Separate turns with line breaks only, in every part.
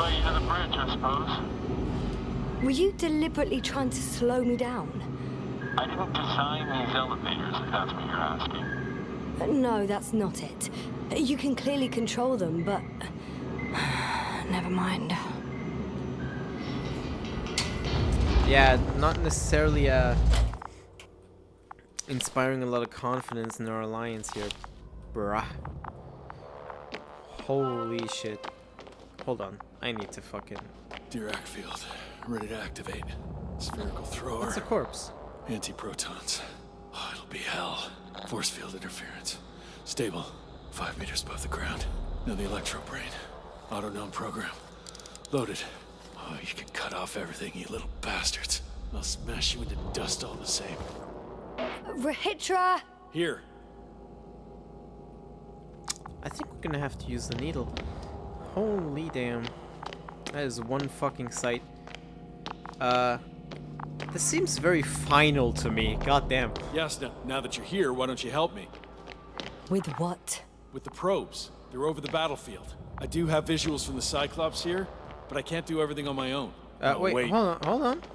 way to the bridge, I suppose.
Were you deliberately trying to slow me down?
I didn't design these elevators, if that's what you're asking.
No, that's not it. You can clearly control them, but... never mind.
Yeah, not necessarily inspiring a lot of confidence in our alliance here, bruh. Holy shit. Hold on, I need to fucking...
Dirac field, ready to activate. Spherical thrower.
That's a corpse.
Anti-protons. Oh, it'll be hell. Force field interference. Stable. 5 meters above the ground. Now the electro brain. Auto-gnome program. Loaded. Oh, you can cut off everything, you little bastards. I'll smash you into dust all the same.
Rahitra!
Here.
I think we're gonna have to use the needle. Holy damn. That is one fucking sight. This seems very final to me. God damn.
Yasna, now that you're here, why don't you help me?
With what?
With the probes. They're over the battlefield. I do have visuals from the Cyclops here, but I can't do everything on my own.
Wait, hold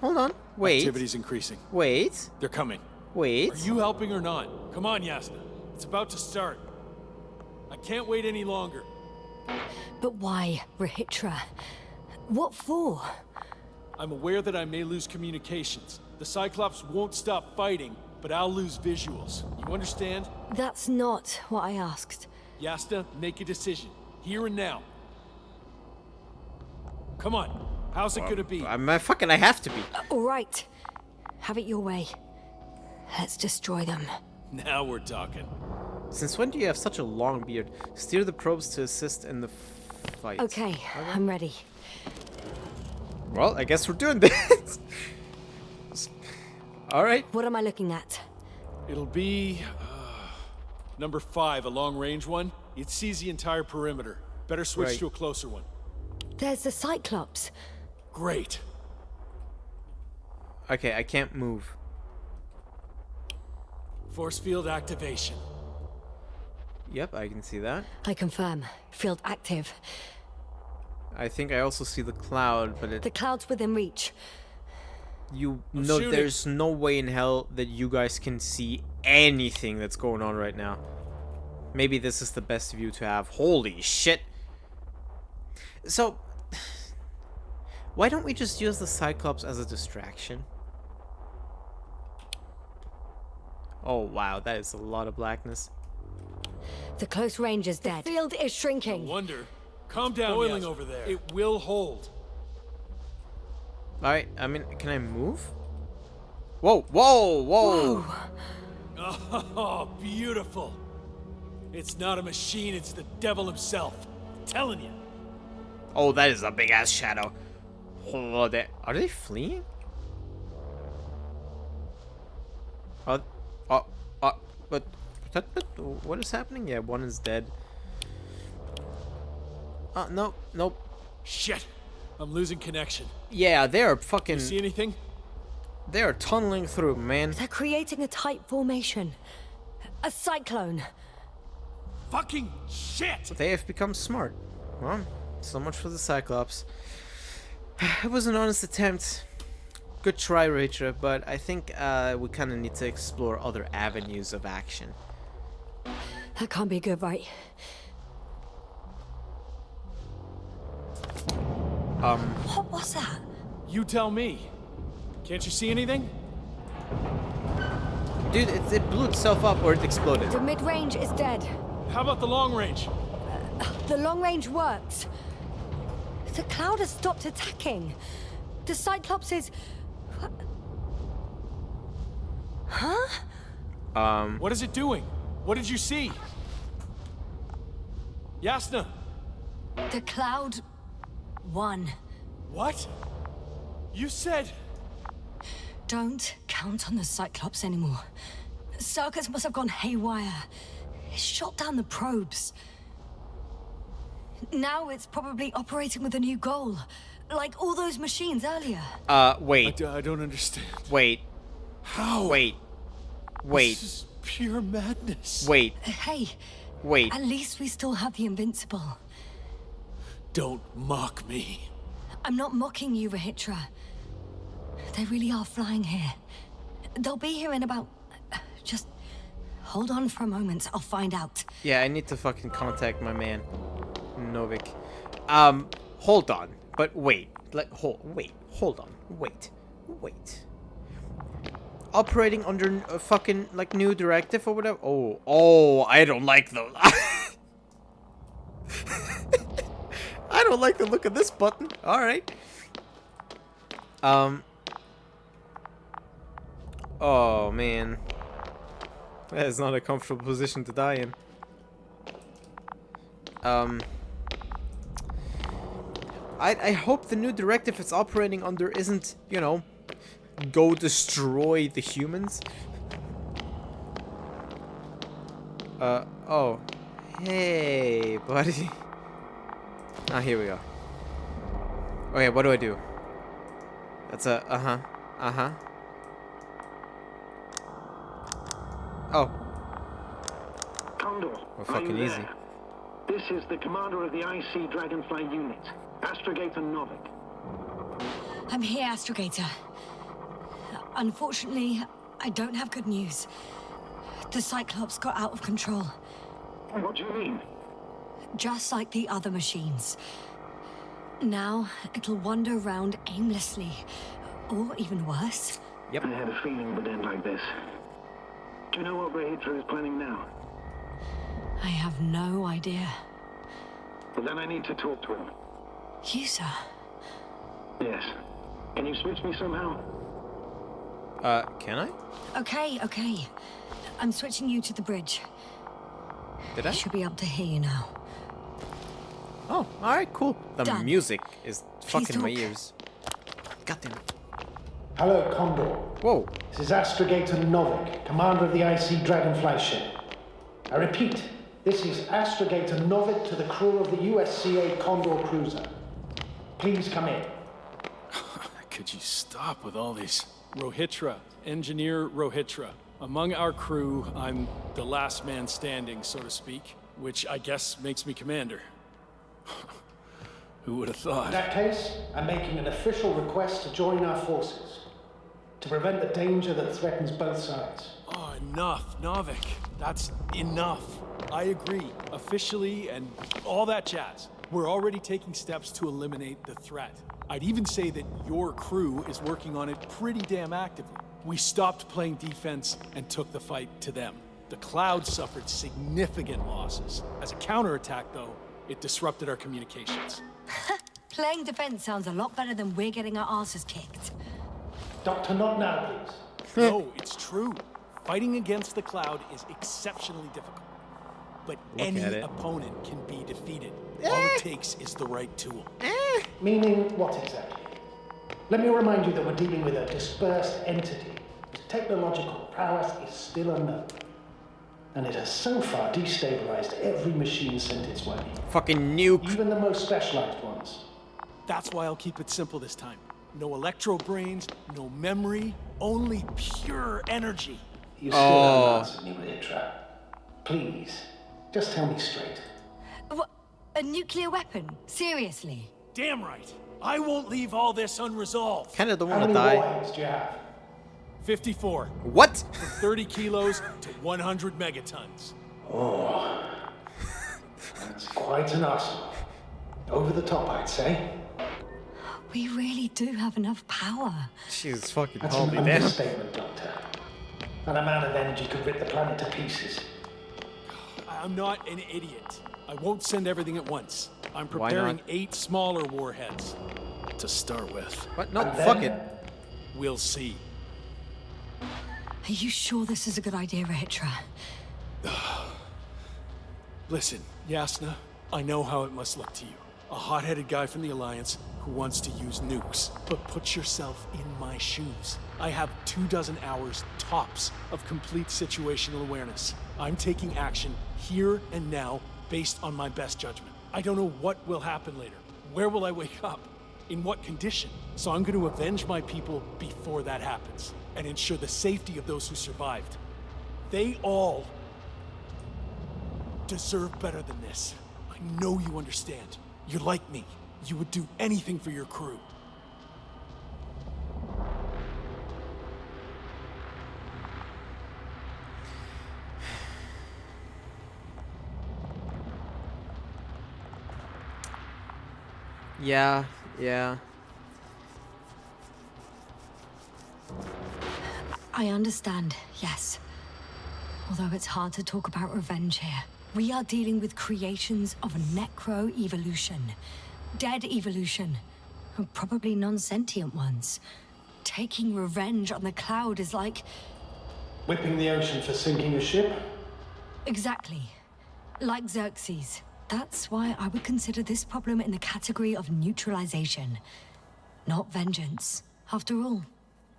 on. Wait.
Activity's increasing.
Wait.
They're coming.
Wait.
Are you helping or not? Come on, Yasna. It's about to start. I can't wait any longer.
But why, Rahitra? What for?
I'm aware that I may lose communications. The Cyclops won't stop fighting, but I'll lose visuals. You understand?
That's not what I asked.
Yasna, make a decision. Here and now. Come on. How's it gonna be?
I have to be.
All right. Have it your way. Let's destroy them.
Now we're talking.
Since when do you have such a long beard? Steer the probes to assist in the fight.
Okay, I'm ready.
Well, I guess we're doing this. All right.
What am I looking at?
It'll be... number 5, a long-range one. It sees the entire perimeter. Better switch to a closer one.
There's the Cyclops.
Great.
Okay, I can't move.
Force field activation.
Yep, I can see that.
I confirm. Field active.
I think I also see the cloud, but
The cloud's within reach.
There's no way in hell that you guys can see anything that's going on right now. Maybe this is the best view to have. Holy shit. So, why don't we just use the Cyclops as a distraction? Oh wow, that is a lot of blackness.
The close range is dead. The field is shrinking.
No wonder. Calm down, boiling over there. It will hold.
Alright, I mean, can I move? Whoa, whoa, whoa!
Oh, beautiful. It's not a machine, it's the devil himself. I'm telling you.
Oh, that is a big ass shadow. Oh, are they fleeing? But what is happening? Yeah, one is dead. Nope, nope.
Shit, I'm losing connection.
Yeah, they are fucking...
You see anything?
They are tunneling through, man.
They're creating a tight formation. A cyclone.
Fucking shit!
They have become smart. Well, so much for the Cyclops. It was an honest attempt. Good try, Rachel, but I think we kind of need to explore other avenues of action.
That can't be good, right? What was that?
You tell me. Can't you see anything?
Dude, it blew itself up or it exploded.
The mid-range is dead.
How about the long range?
The long range works. The cloud has stopped attacking. The Cyclops is... Huh?
What is it doing? What did you see? Yasna!
The cloud won.
What? You said...
Don't count on the Cyclops anymore. Circus must have gone haywire. It shot down the probes. Now it's probably operating with a new goal. Like all those machines earlier.
Wait.
I don't understand.
Wait.
How?
Wait.
This is pure madness.
Wait.
Hey.
Wait.
At least we still have the Invincible.
Don't mock me.
I'm not mocking you, Rahitra. They really are flying here. They'll be here in about... Just hold on for a moment. I'll find out.
Yeah, I need to fucking contact my man, Novik. Hold on. But wait. Hold on. Wait. Operating under a fucking, like, new directive or whatever? Oh, I don't like those. I don't like the look of this button. Alright. Oh, man. That is not a comfortable position to die in. I hope the new directive it's operating under isn't, you know, go destroy the humans. Oh. Hey, buddy. Ah, here we go. Okay, what do I do? That's a, Oh.
Condor,
Well, fucking
are you
easy.
there? This is the commander of the IC Dragonfly unit, Astrogator Novik.
I'm here, Astrogator. Unfortunately, I don't have good news. The Cyclops got out of control.
What do you mean?
Just like the other machines. Now, it'll wander around aimlessly. Or even worse.
Yep.
I had a feeling it would end like this. Do you know what Rahitra is planning now?
I have no idea.
Well, then I need to talk to him.
You, sir?
Yes. Can you switch me somehow?
Can I?
Okay. I'm switching you to the bridge.
Did I?
I should be able to hear you now.
Oh, alright, cool. The
Done.
music is fucking my
talk.
ears. God damn it.
Hello, Condor.
Whoa.
This is Astrogator Novik, commander of the IC Dragonfly ship. I repeat, this is Astrogator Novik to the crew of the USCA Condor cruiser. Please come in.
Could you stop with all these? Rohitra, Engineer Rohitra. Among our crew, I'm the last man standing, so to speak, which I guess makes me commander. Who would have
In
thought?
that case, I'm making an official request to join our forces, to prevent the danger that threatens both sides.
Oh, enough, Novik. That's enough. I agree, officially and all that jazz. We're already taking steps to eliminate the threat. I'd even say that your crew is working on it pretty damn actively. We stopped playing defense and took the fight to them. The Cloud suffered significant losses. As a counterattack, though, it disrupted our communications.
Playing defense sounds a lot better than we're getting our asses kicked.
Doctor, not now, please.
No, it's true. Fighting against the Cloud is exceptionally difficult. But any
at it.
opponent can be defeated. All it takes is the right tool.
Meaning what exactly? Let me remind you that we're dealing with a dispersed entity whose technological prowess is still unknown. And it has so far destabilized every machine sent its way.
Fucking nuke.
Even the most specialized ones.
That's why I'll keep it simple this time. No electro brains, no memory, only pure energy.
You still haven't answered me, Rahitra. Please, just tell me straight.
What? A nuclear weapon? Seriously?
Damn right. I won't leave all this unresolved.
Kinda don't
How
wanna
many
die.
warheads do you have?
54.
What?
30 kilos to 100 megatons.
Oh, that's quite an arsenal. Over the top, I'd say.
We really do have enough power.
Jesus fucking
That's
holy
an
damn.
understatement, Doctor. An amount of energy could rip the planet to pieces.
I'm not an idiot. I won't send everything at once. I'm
Why
preparing
not?
8 smaller warheads. To start with.
What? No,
And
fuck
then-
it.
We'll see.
Are you sure this is a good idea, Rahitra?
Listen, Yasna, I know how it must look to you. A hot-headed guy from the Alliance who wants to use nukes. But put yourself in my shoes. I have 24 hours tops of complete situational awareness. I'm taking action here and now based on my best judgment. I don't know what will happen later. Where will I wake up? In what condition? So I'm going to avenge my people before that happens and ensure the safety of those who survived. They all deserve better than this. I know you understand. You're like me. You would do anything for your crew.
Yeah.
I understand, yes. Although it's hard to talk about revenge here. We are dealing with creations of necro-evolution. Dead evolution. Probably non-sentient ones. Taking revenge on the cloud is like...
Whipping the ocean for sinking a ship?
Exactly. Like Xerxes. That's why I would consider this problem in the category of neutralization. Not vengeance. After all,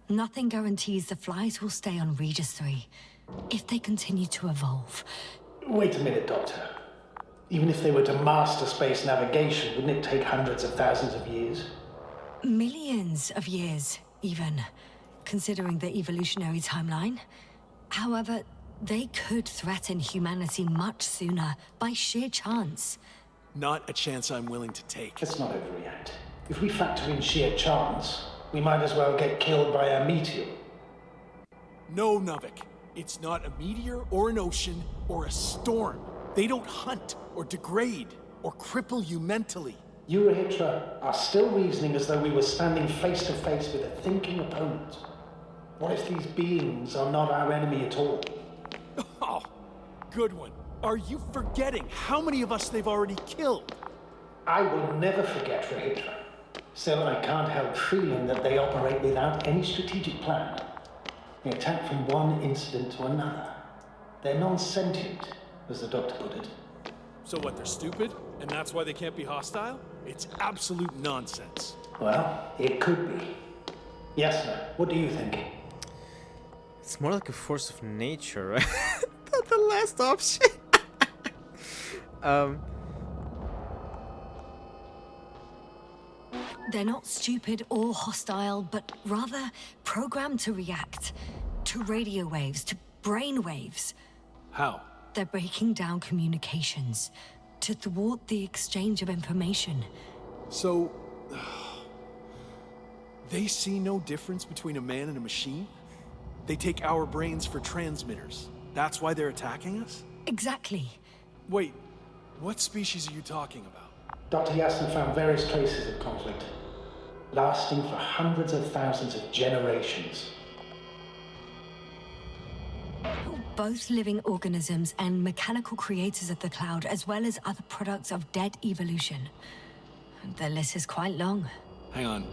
nothing guarantees the flies will stay on Regis III. If they continue to evolve.
Wait a minute, Doctor. Even if they were to master space navigation, wouldn't it take hundreds of thousands of years?
Millions of years, even, considering the evolutionary timeline. However, they could threaten humanity much sooner, by sheer chance.
Not a chance I'm willing to take.
Let's not overreact. If we factor in sheer chance, we might as well get killed by a meteor.
No, Novik. It's not a meteor or an ocean or a storm. They don't hunt or degrade or cripple you mentally.
You, Rehitra, are still reasoning as though we were standing face to face with a thinking opponent. What if these beings are not our enemy at all?
Oh, good one. Are you forgetting how many of us they've already killed?
I will never forget, Rehitra. Still, I can't help feeling that they operate without any strategic plan. They attack from one incident to another. They're non-sentient, as the doctor put it.
So what, they're stupid? And that's why they can't be hostile? It's absolute nonsense.
Well, it could be. Yasna, what do you think?
It's more like a force of nature, right? Not the last option.
They're not stupid or hostile, but rather programmed to react. To radio waves, to brain waves.
How?
They're breaking down communications. To thwart the exchange of information.
So... they see no difference between a man and a machine? They take our brains for transmitters. That's why they're attacking us?
Exactly.
Wait, what species are you talking about?
Dr. Yasna found various traces of conflict, lasting for hundreds of thousands of generations.
Both living organisms and mechanical creators of the cloud, as well as other products of dead evolution. The list is quite long.
Hang on.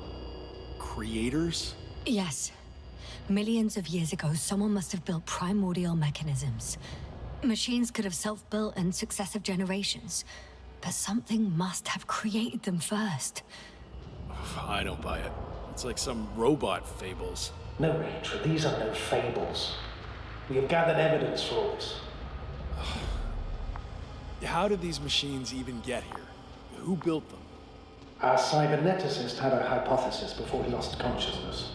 Creators?
Yes. Millions of years ago, someone must have built primordial mechanisms. Machines could have self-built in successive generations, but something must have created them first.
I don't buy it. It's like some robot fables.
No, Rachel, these are no fables. We have gathered evidence for all this.
How did these machines even get here? Who built them?
Our cyberneticist had a hypothesis before he lost consciousness.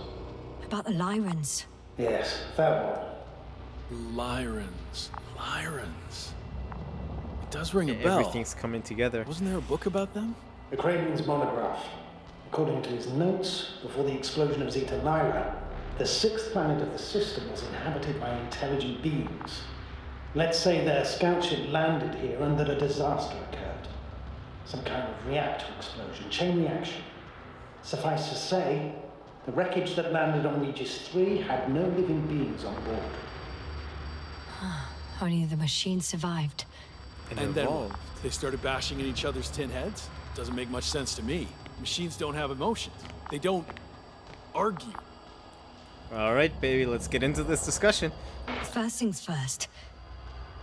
About the Lyrans.
Yes, that one.
Lyrans. It does ring a bell.
Everything's coming together.
Wasn't there a book about them?
The Cranian's monograph. According to his notes, before the explosion of Zeta Lyra, the sixth planet of the system was inhabited by intelligent beings. Let's say their scout ship landed here and that a disaster occurred. Some kind of reactor explosion, chain reaction. Suffice to say, the wreckage that landed on Regis III had no living beings on board.
Only the machine survived.
And then what? They started bashing in each other's tin heads? Doesn't make much sense to me. Machines don't have emotions. They don't argue.
Alright, baby, let's get into this discussion.
First things first.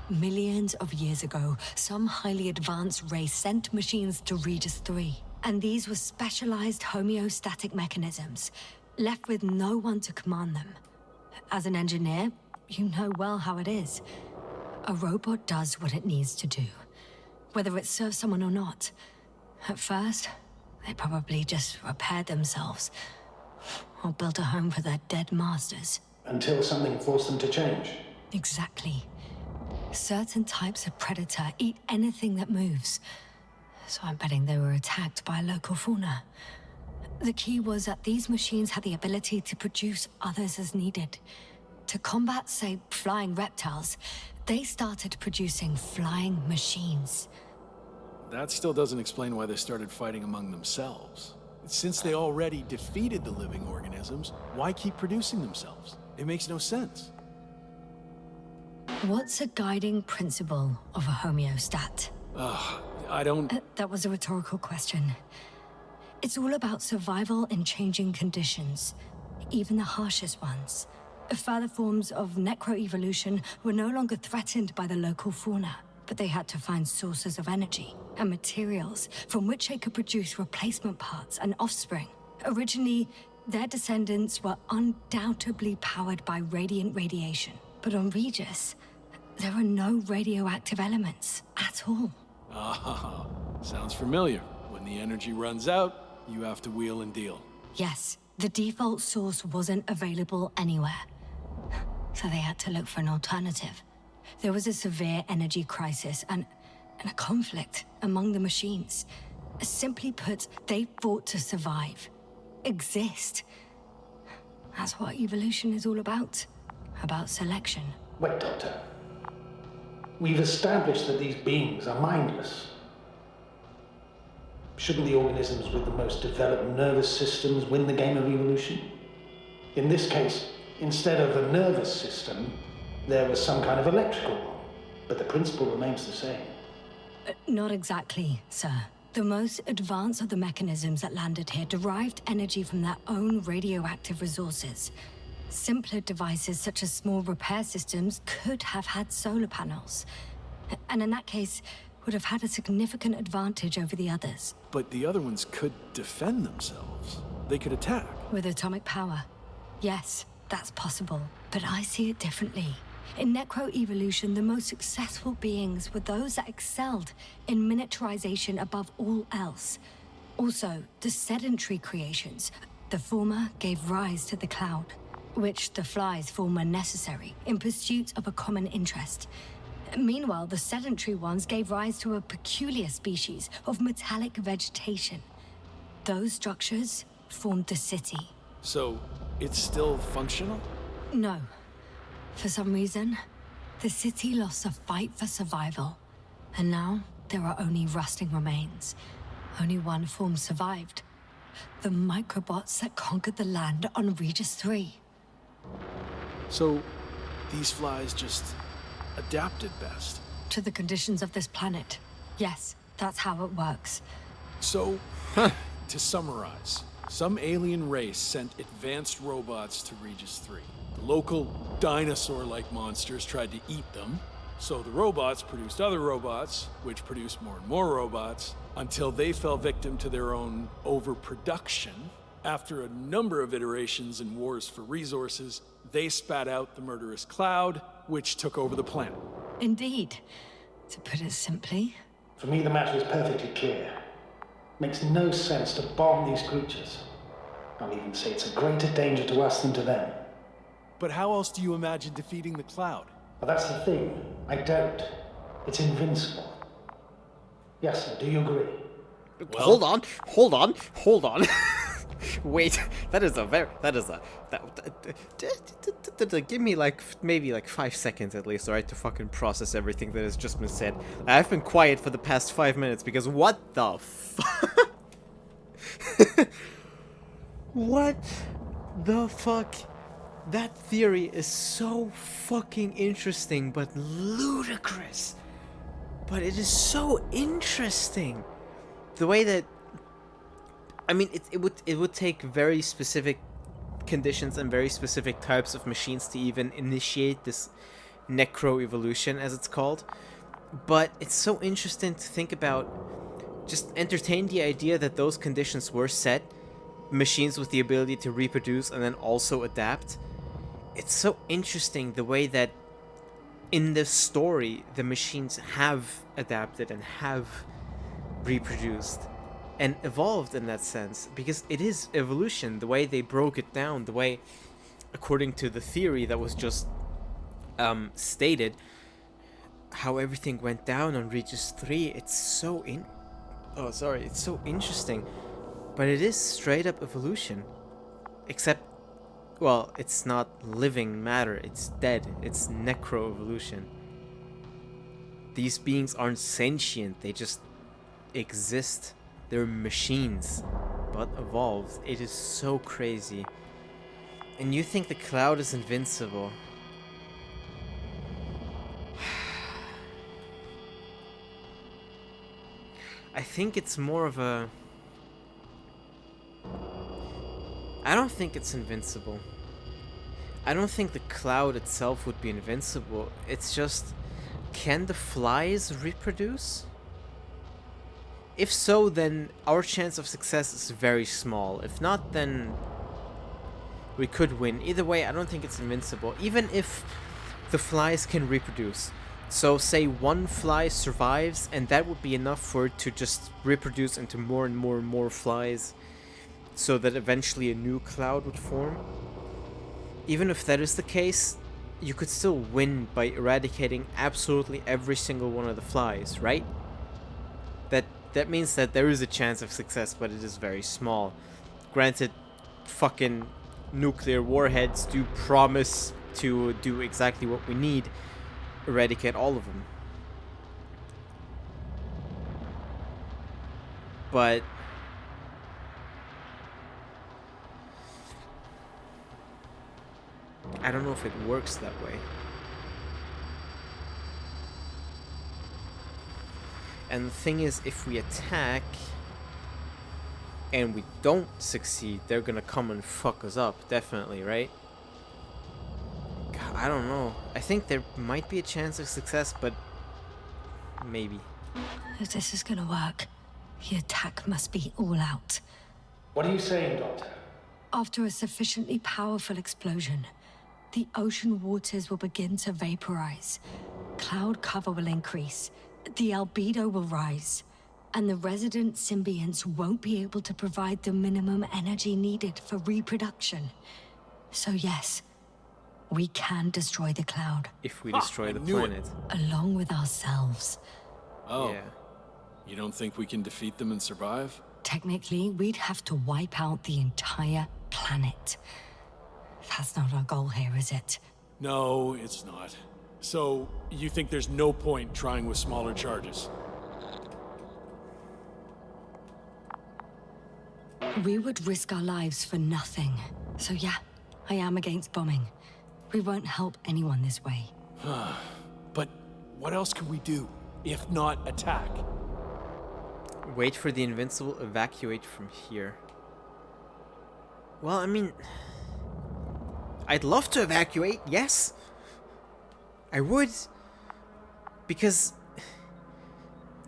Millions of years ago, some highly advanced race sent machines to Regis III. And these were specialized homeostatic mechanisms, left with no one to command them. As an engineer, you know well how it is. A robot does what it needs to do, whether it serves someone or not. At first, they probably just repaired themselves, or built a home for their dead masters.
Until something forced them to change.
Exactly. Certain types of predator eat anything that moves. So I'm betting they were attacked by local fauna. The key was that these machines had the ability to produce others as needed. To combat, say, flying reptiles, they started producing flying machines.
That still doesn't explain why they started fighting among themselves. Since they already defeated the living organisms, why keep producing themselves? It makes no sense.
What's a guiding principle of a homeostat?
I don't...
That was a rhetorical question. It's all about survival in changing conditions, even the harshest ones. Further forms of necroevolution were no longer threatened by the local fauna, but they had to find sources of energy and materials from which they could produce replacement parts and offspring. Originally, their descendants were undoubtedly powered by radiant radiation. But on Regis, there are no radioactive elements at all.
Ah, sounds familiar. When the energy runs out, you have to wheel and deal.
Yes, the default source wasn't available anywhere. So they had to look for an alternative. There was a severe energy crisis and a conflict among the machines. Simply put, they fought to survive. Exist. That's what evolution is all about. About selection.
Wait, Doctor. We've established that these beings are mindless. Shouldn't the organisms with the most developed nervous systems win the game of evolution? In this case, instead of a nervous system, there was some kind of electrical one, but the principle remains the same.
Not exactly, sir. The most advanced of the mechanisms that landed here derived energy from their own radioactive resources. Simpler devices such as small repair systems could have had solar panels. And in that case, would have had a significant advantage over the others.
But the other ones could defend themselves. They could attack.
With atomic power, yes, that's possible. But I see it differently. In necroevolution, the most successful beings were those that excelled in miniaturization above all else. Also, the sedentary creations. The former gave rise to the cloud, which the flies form when necessary, in pursuit of a common interest. Meanwhile, the sedentary ones gave rise to a peculiar species of metallic vegetation. Those structures formed the city.
So, it's still functional?
No. For some reason, the city lost a fight for survival. And now, there are only rusting remains. Only one form survived. The microbots that conquered the land on Regis III.
So, these flies just adapted best.
To the conditions of this planet. Yes, that's how it works.
So, to summarize, some alien race sent advanced robots to Regis III. The local dinosaur-like monsters tried to eat them, so the robots produced other robots, which produced more and more robots, until they fell victim to their own overproduction. After a number of iterations and wars for resources, they spat out the murderous cloud, which took over the planet.
Indeed. To put it simply.
For me, the matter is perfectly clear. Makes no sense to bomb these creatures. I'll even say it's a greater danger to us than to them.
But how else do you imagine defeating the cloud?
But that's the thing. I don't. It's invincible. Yasna, do you agree?
Well, hold on. Wait, give me maybe 5 seconds at least, alright, to fucking process everything that has just been said. I've been quiet for the past 5 minutes because what the fuck? What the fuck? That theory is so fucking interesting, but ludicrous. But it is so interesting. The way that, I mean, it would take very specific conditions and very specific types of machines to even initiate this necroevolution, as it's called. But it's so interesting to think about, just entertain the idea that those conditions were set, machines with the ability to reproduce and then also adapt. It's so interesting the way that in this story the machines have adapted and have reproduced and evolved in that sense, because it is evolution, the way they broke it down, the way, according to the theory that was just stated, how everything went down on Regis III. It's so Oh, sorry, it's so interesting. But it is straight up evolution. Except, well, it's not living matter, it's dead. It's necroevolution. These beings aren't sentient, they just exist. They're machines, but evolved. It is so crazy. And you think the cloud is invincible. I think it's more of a... I don't think it's invincible. I don't think the cloud itself would be invincible. It's just... Can the flies reproduce? If so, then our chance of success is very small. If not, then we could win. Either way, I don't think it's invincible. Even if the flies can reproduce. So say one fly survives, and that would be enough for it to just reproduce into more and more and more flies, so that eventually a new cloud would form. Even if that is the case, you could still win by eradicating absolutely every single one of the flies, right? That means that there is a chance of success, but it is very small. Granted, fucking nuclear warheads do promise to do exactly what we need. Eradicate all of them. But I don't know if it works that way. And the thing is, if we attack and we don't succeed, they're gonna come and fuck us up, definitely, right? God, I don't know. I think there might be a chance of success, but maybe.
If this is gonna work, the attack must be all out.
What are you saying, Doctor?
After a sufficiently powerful explosion, the ocean waters will begin to vaporize. Cloud cover will increase. The albedo will rise. And the resident symbionts won't be able to provide the minimum energy needed for reproduction. So yes, we can destroy the cloud.
If we destroy the planet.
Along with ourselves.
Oh.
Yeah.
You don't think we can defeat them and survive?
Technically, we'd have to wipe out the entire planet. That's not our goal here, is it?
No, it's not. So, you think there's no point trying with smaller charges?
We would risk our lives for nothing. So yeah, I am against bombing. We won't help anyone this way.
But what else can we do, if not attack?
Wait for the Invincible, evacuate from here. Well, I mean... I'd love to evacuate, yes. I would. Because...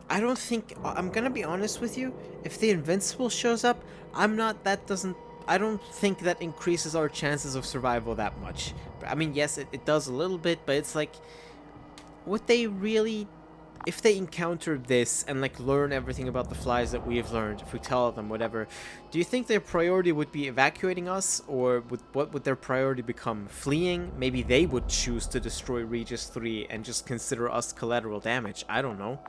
I don't think... I'm gonna be honest with you. If the Invincible shows up, I don't think that increases our chances of survival that much. I mean, yes, it does a little bit, but it's like... Would they really... If they encounter this and like learn everything about the flies that we have learned, if we tell them whatever, do you think their priority would be evacuating us, or what would their priority become? Fleeing? Maybe they would choose to destroy Regis III and just consider us collateral damage. I don't know.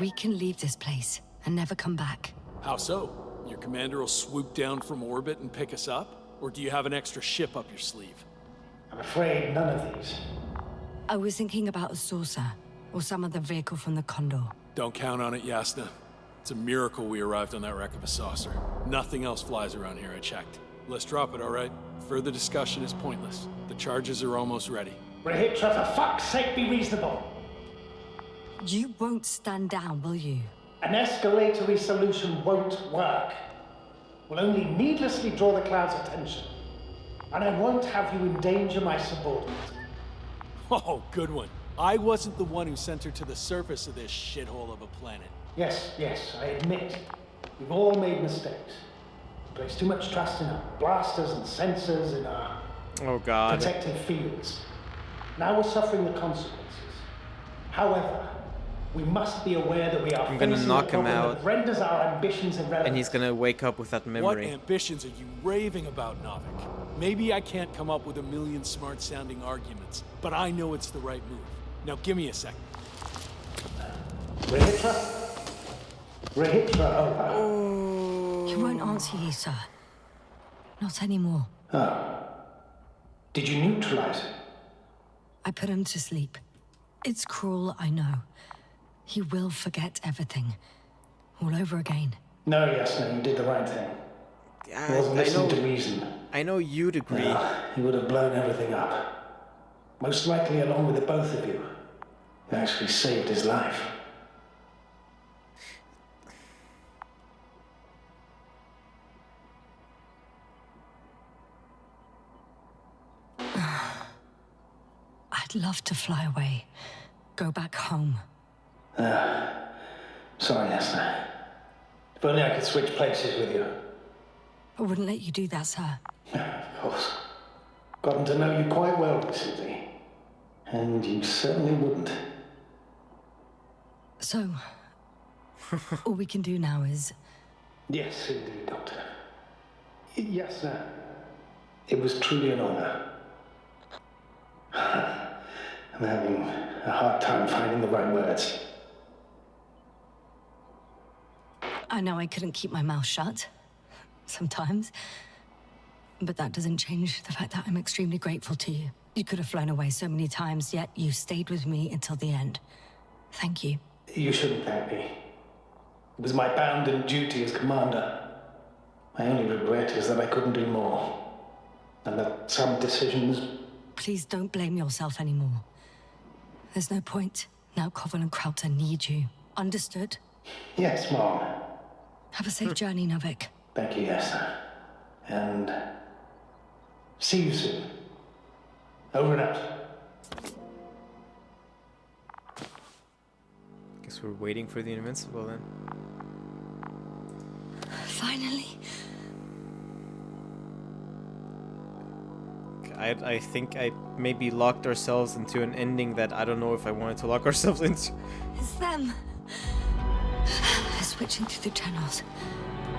We can leave this place and never come back.
How so? Your commander will swoop down from orbit and pick us up? Or do you have an extra ship up your sleeve?
I'm afraid none of these.
I was thinking about a saucer, or some other vehicle from the Condor.
Don't count on it, Yasna. It's a miracle we arrived on that wreck of a saucer. Nothing else flies around here, I checked. Let's drop it, all right? Further discussion is pointless. The charges are almost ready.
Rehitra, for fuck's sake, be reasonable.
You won't stand down, will you?
An escalatory solution won't work. We'll only needlessly draw the cloud's attention. And I won't have you endanger my subordinate.
Oh, good one. I wasn't the one who sent her to the surface of this shithole of a planet.
Yes, I admit. We've all made mistakes. We place too much trust in our blasters and sensors, in our
Oh god.
protective fields. Now we're suffering the consequences. However, we must be aware that we are
I'm gonna
facing
knock
a
him
problem
out.
that renders our ambitions irrelevant.
And he's gonna wake up with that
What
memory.
ambitions are you raving about, Novik? Maybe I can't come up with a million smart-sounding arguments, but I know it's the right move. Now give me a second.
Rehitra? Rahitra over.
He won't answer you, sir. Not anymore.
Oh. Did you neutralize him?
I put him to sleep. It's cruel, I know. He will forget everything. All over again.
No, Yasna, you did the right thing. He wasn't listening to reason.
I know you'd agree.
No, he would have blown everything up. Most likely along with the both of you. You actually saved his life.
I'd love to fly away. Go back home.
Sorry, Yasna. If only I could switch places with you.
I wouldn't let you do that, sir.
Of course. Gotten to know you quite well recently. And you certainly wouldn't.
So, all we can do now is...
Yes, indeed, Doctor. Yasna, it was truly an honor. I'm having a hard time finding the right words.
I know I couldn't keep my mouth shut. Sometimes. But that doesn't change the fact that I'm extremely grateful to you. You could have flown away so many times, yet you stayed with me until the end. Thank you.
You shouldn't thank me. It was my bounden duty as commander. My only regret is that I couldn't do more. And that some decisions...
Please don't blame yourself anymore. There's no point. Now Koval and Krauter need you. Understood?
Yes, Mom.
Have a safe journey, Novik.
Thank you, Yasna. And... see you soon. Over and out.
Guess we're waiting for the Invincible then.
Finally.
I think I maybe locked ourselves into an ending that I don't know if I wanted to lock ourselves into.
It's them. They're switching through the channels.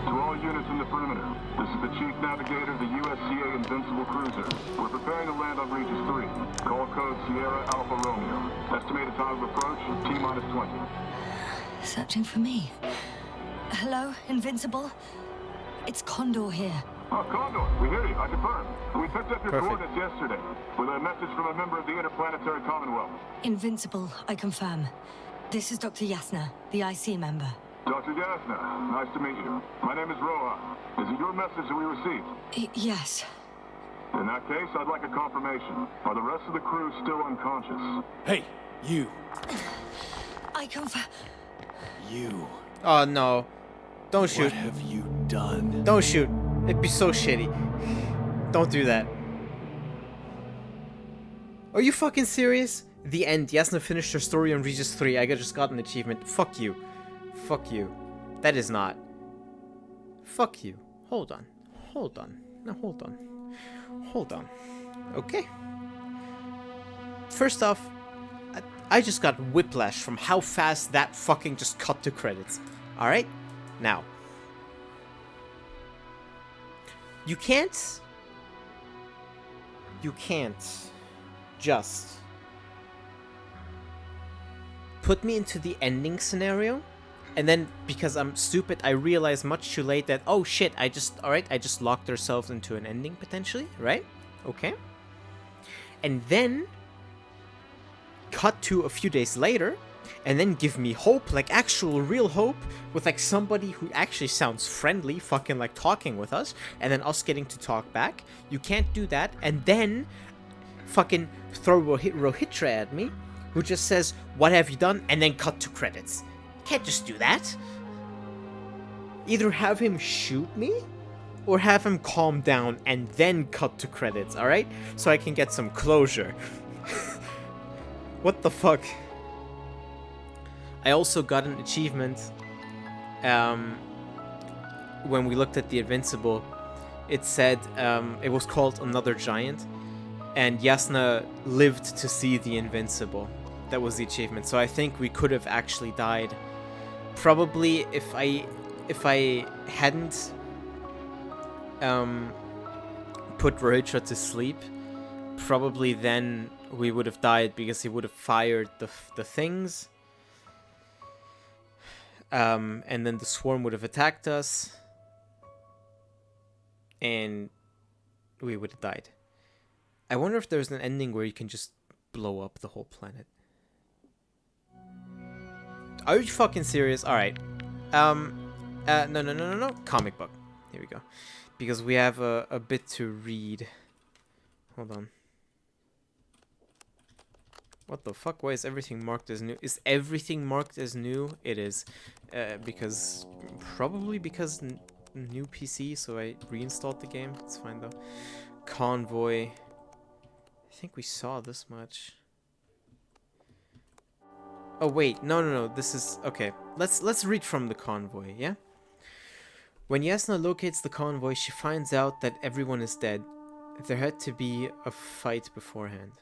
To all units in the perimeter, this is the Chief Navigator of the USCA Invincible Cruiser. We're preparing to land on Regis III. Call code Sierra Alpha Romeo. Estimated time of approach, T-minus 20.
Searching for me. Hello, Invincible? It's Condor here.
Oh, Condor, we hear you. I confirm. We picked up your
Perfect.
coordinates yesterday with a message from a member of the Interplanetary Commonwealth.
Invincible, I confirm. This is Dr. Yasna, the IC member.
Dr. Yasna, nice to meet you. My name is Rohan. Is it your message that we received?
Yes.
In that case, I'd like a confirmation. Are the rest of the crew still unconscious?
Hey, you.
I confirm.
You.
Oh no. Don't shoot.
What have you done?
Don't shoot. It'd be so shitty. Don't do that. Are you fucking serious? The end. Yasna finished her story on Regis 3. I just got an achievement. Fuck you. Fuck you. That is not. Fuck you. Hold on. Hold on. No, hold on. Hold on. Okay. First off, I just got whiplash from how fast that fucking just cut to credits. Alright? Now. You can't just put me into the ending scenario, and then because I'm stupid, I realize much too late that, oh shit, I just locked ourselves into an ending potentially, right? Okay. And then cut to a few days later, and then give me hope, like actual real hope, with like somebody who actually sounds friendly, fucking like talking with us, and then us getting to talk back. You can't do that, and then fucking throw Rohitra at me, who just says, what have you done, and then cut to credits. Can't just do that. Either have him shoot me, or have him calm down and then cut to credits, alright? So I can get some closure. What the fuck? I also got an achievement when we looked at the Invincible. It said it was called Another Giant, and Yasna lived to see the Invincible. That was the achievement. So I think we could have actually died. Probably if I hadn't put Rohitra to sleep, probably then we would have died because he would have fired the things. And then the swarm would have attacked us. And we would have died. I wonder if there's an ending where you can just blow up the whole planet. Are you fucking serious? Alright. No. Comic book. Here we go. Because we have a bit to read. Hold on. What the fuck? Why is everything marked as new? Is everything marked as new? It is. Probably because new PC, so I reinstalled the game. It's fine though. Convoy. I think we saw this much. Oh wait, no. This is okay. Let's read from the convoy, yeah? When Yasna locates the convoy, she finds out that everyone is dead. There had to be a fight beforehand.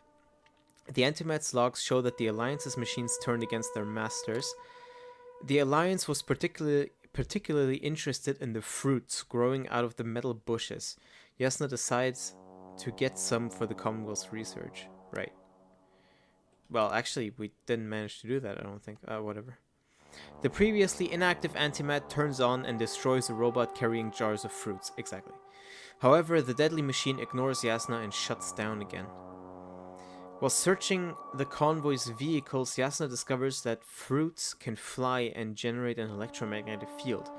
The Antimat's logs show that the Alliance's machines turned against their masters. The Alliance was particularly interested in the fruits growing out of the metal bushes. Yasna decides to get some for the Commonwealth's research. Right. Well, actually, we didn't manage to do that, I don't think. Whatever. The previously inactive Antimat turns on and destroys a robot carrying jars of fruits. Exactly. However, the deadly machine ignores Yasna and shuts down again. While searching the convoy's vehicles, Yasna discovers that fruits can fly and generate an electromagnetic field.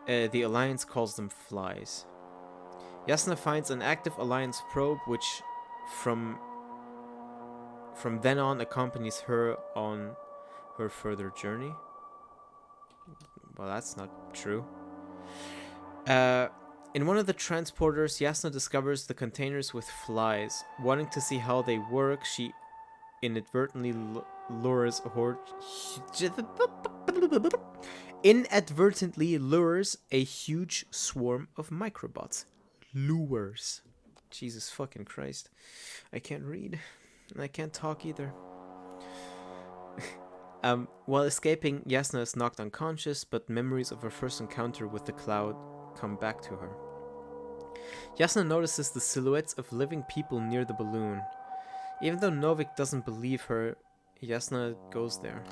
The Alliance calls them flies. Yasna finds an active Alliance probe, which from then on accompanies her on her further journey. Well, that's not true. In one of the transporters, Yasna discovers the containers with flies. Wanting to see how they work, she inadvertently lures a huge swarm of microbots. Lures. Jesus fucking Christ. I can't read. And I can't talk either. While escaping, Yasna is knocked unconscious, but memories of her first encounter with the cloud come back to her. Yasna notices the silhouettes of living people near the balloon. Even though Novik doesn't believe her, Yasna goes there.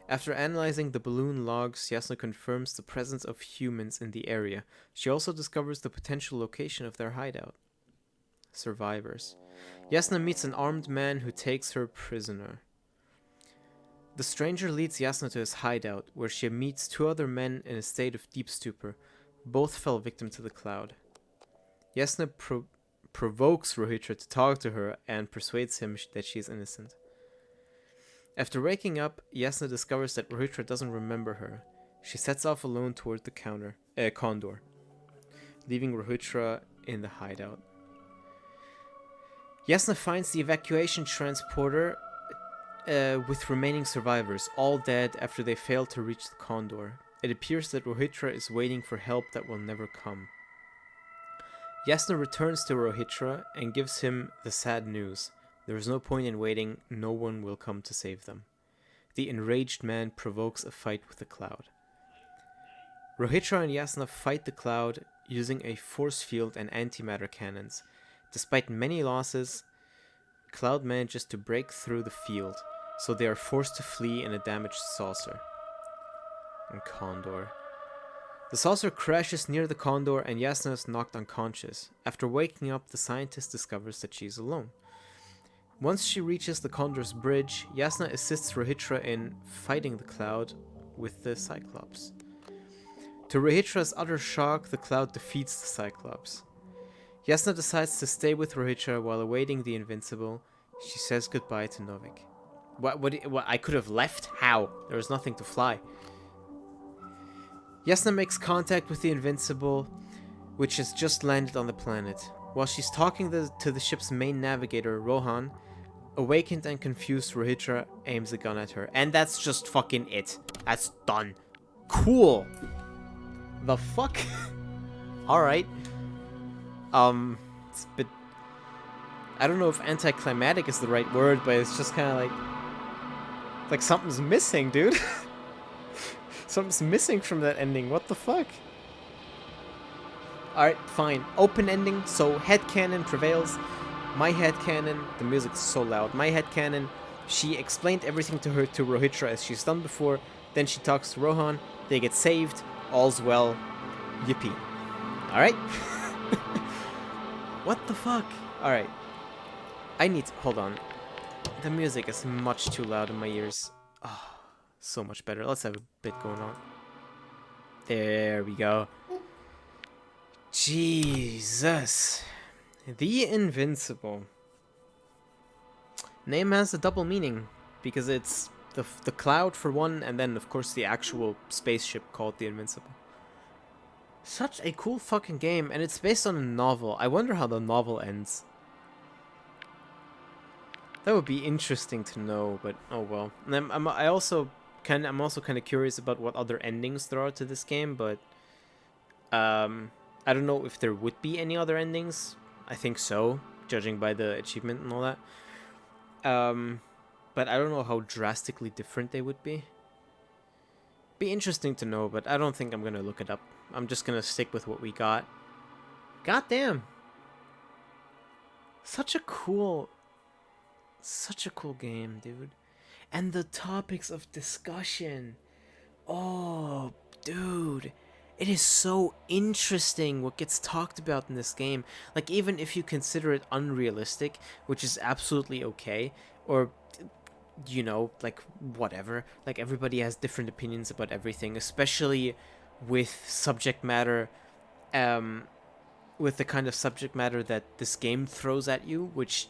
After analyzing the balloon logs, Yasna confirms the presence of humans in the area. She also discovers the potential location of their hideout. Survivors. Yasna meets an armed man who takes her prisoner. The stranger leads Yasna to his hideout, where she meets two other men in a state of deep stupor. Both fell victim to the cloud. Yasna provokes Rohitra to talk to her and persuades him that she is innocent. After waking up, Yasna discovers that Rohitra doesn't remember her. She sets off alone toward the condor, leaving Rohitra in the hideout. Yasna finds the evacuation transporter with remaining survivors, all dead after they failed to reach the condor. It appears that Rohitra is waiting for help that will never come. Yasna returns to Rohitra and gives him the sad news. There is no point in waiting, no one will come to save them. The enraged man provokes a fight with the cloud. Rohitra and Yasna fight the cloud using a force field and antimatter cannons. Despite many losses, Cloud manages to break through the field, so they are forced to flee in a damaged saucer. And Condor. The saucer crashes near the Condor and Yasna is knocked unconscious. After waking up, the scientist discovers that she is alone. Once she reaches the Condor's bridge, Yasna assists Rohitra in fighting the Cloud with the Cyclops. To Rohitra's utter shock, the Cloud defeats the Cyclops. Yasna decides to stay with Rohitra while awaiting the Invincible. She says goodbye to Novik. What? I could have left? How? There was nothing to fly. Yasna makes contact with the Invincible, which has just landed on the planet. While she's talking to the ship's main navigator, Rohan, awakened and confused Rohitra aims a gun at her. And that's just fucking it. That's done. Cool. The fuck? Alright. It's a bit... I don't know if anticlimactic is the right word, but it's just kind of like something's missing, dude. Something's missing from that ending. What the fuck? Alright, fine. Open ending, so headcanon prevails. My headcanon, the music's so loud. My headcanon, she explained everything to Rohitra as she's done before. Then she talks to Rohan. They get saved. All's well. Yippee. Alright? What the fuck? Alright. I need to... Hold on. The music is much too loud in my ears. Oh, so much better. Let's have a bit going on. There we go. Jesus. The Invincible. Name has a double meaning, because it's the cloud for one, and then of course the actual spaceship called the Invincible. Such a cool fucking game, and it's based on a novel. I wonder how the novel ends. That would be interesting to know, but oh well. And I'm also kind of curious about what other endings there are to this game, but I don't know if there would be any other endings. I think so, judging by the achievement and all that. But I don't know how drastically different they would be. Be interesting to know, but I don't think I'm gonna look it up. I'm just gonna stick with what we got. Goddamn! Such a cool game, dude. And the topics of discussion. Oh, dude. It is so interesting what gets talked about in this game. Like, even if you consider it unrealistic, which is absolutely okay, or, you know, like, whatever. Like, everybody has different opinions about everything, especially with subject matter, with the kind of subject matter that this game throws at you, which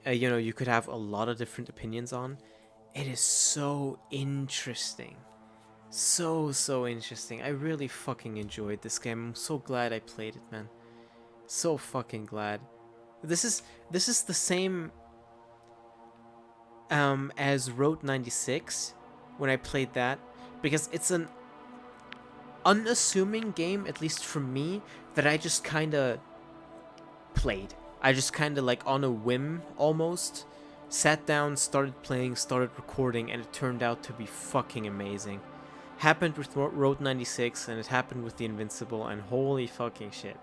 you know, you could have a lot of different opinions on. It is so interesting. So interesting. I really fucking enjoyed this game. I'm so glad I played it, man. So fucking glad. This is the same as Road 96 when I played that, because it's an unassuming game, at least for me, that I just kind of played. I just kind of, like, on a whim almost sat down, started playing, started recording, and it turned out to be fucking amazing. Happened with Road 96, and it happened with the Invincible, and holy fucking shit.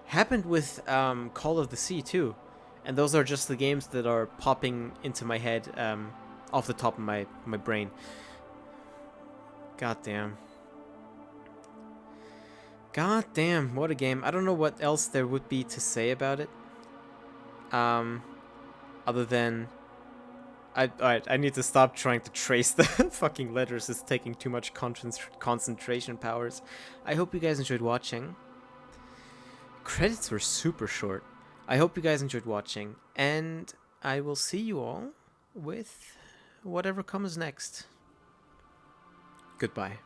Happened with Call of the Sea too, and those are just the games that are popping into my head off the top of my brain. Goddamn. Goddamn, what a game. I don't know what else there would be to say about it. Other than... Alright, I need to stop trying to trace the fucking letters. It's taking too much concentration powers. I hope you guys enjoyed watching. Credits were super short. I hope you guys enjoyed watching, and I will see you all with whatever comes next. Goodbye.